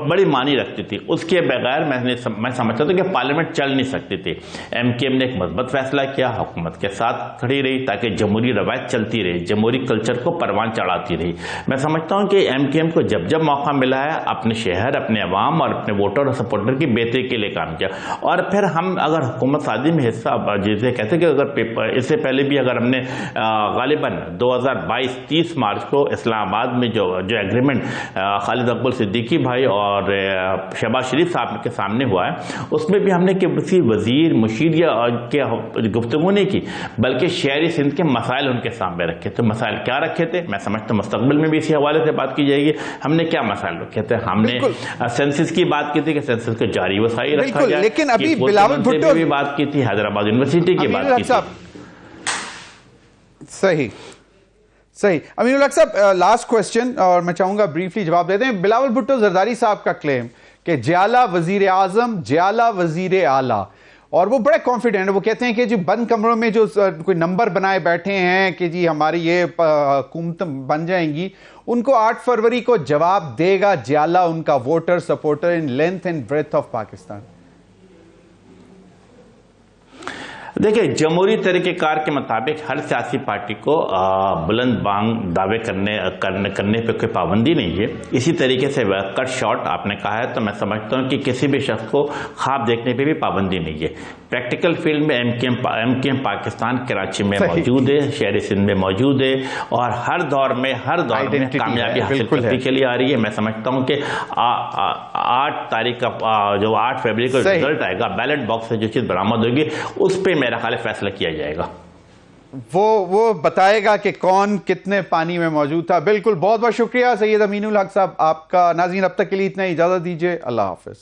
بڑی معنی رکھتی تھی، اس کے بغیر میں سمجھتا ہوں کہ پارلیمنٹ چل نہیں سکتی تھی۔ MKM نے ایک مثبت فیصلہ کیا، حکومت کے ساتھ کھڑی رہی تاکہ جمہوری روایت چلتی رہی، جمہوری کلچر کو پروان چڑھاتی رہی۔ میں سمجھتا ہوں کہ MKM کو جب جب موقع ملا ہے اپنے شہر، اپنے عوام اور اپنے ووٹر اور سپورٹر کی بہتری کے لیے کام کیا، اور پھر ہم اگر حکومت سازی میں حصہ جسے کہتے ہیں کہ اگر اس سے پہلے بھی اگر ہم نے غالباً 2022 30 مارچ کو اسلام آباد میں جو ایگریمنٹ خالد اقبال صدیقی بھائی اور شہباز شریف صاحب کے سامنے ہوا ہے، اس میں بھی ہم نے کسی وزیر مشیر کے گفتگو نہیں کی بلکہ شہری سندھ کے مسائل ان کے سامنے رکھے تھے۔ مسائل کیا رکھے تھے؟ میں سمجھتا ہوں مستقبل میں بھی اسی حوالے سے بات کی جائے گی۔ ہم نے کیا مسائل رکھے تھے؟ ہم نے سینسس کی بات کی تھی کہ سینسس کو جاری وسائی رکھا جائے، لیکن ابھی بلاول بھٹو بھی بات کی تھی، حیدرآباد یونیورسٹی کی بات کی تھی۔ صحیح امین الحق صاحب، لاسٹ کوسچن اور میں چاہوں گا بریفلی جواب دے دیں۔ بلاول بھٹو زرداری صاحب کا کلیم کہ جیالہ وزیر اعظم، جیالہ وزیر اعلیٰ، اور وہ بڑے کانفیڈنٹ ہیں، وہ کہتے ہیں کہ جو بند کمروں میں جو کوئی نمبر بنائے بیٹھے ہیں کہ جی ہماری یہ حکومت بن جائیں گی، ان کو 8 فروری کو جواب دے گا جیالہ ان کا voter supporter in length and breadth of Pakistan. دیکھیں، جمہوری طریقہ کار کے مطابق ہر سیاسی پارٹی کو بلند بانگ دعوے کرنے پہ کوئی پابندی نہیں ہے۔ اسی طریقے سے کٹ شارٹ آپ نے کہا ہے تو میں سمجھتا ہوں کہ کسی بھی شخص کو خواب دیکھنے پہ بھی پابندی نہیں ہے۔ پریکٹیکل فیلڈ میں MKM پاکستان کراچی میں موجود ہے، شہری سندھ میں موجود ہے، اور ہر دور میں کامیابی حاصل کرنے کے لیے آ رہی ہے۔ میں سمجھتا ہوں کہ 8 تاریخ کا جو 8 فروری کو رزلٹ آئے گا، بیلٹ باکس سے جو چیز برآمد ہوگی اس پہ میرا خیال فیصلہ کیا جائے گا۔ وہ بتائے گا کہ کون کتنے پانی میں موجود تھا۔ بالکل، بہت بہت شکریہ سید امین الحق صاحب آپ کا۔ ناظرین اب تک کے لیے اتنا، اجازت دیجیے، اللہ حافظ۔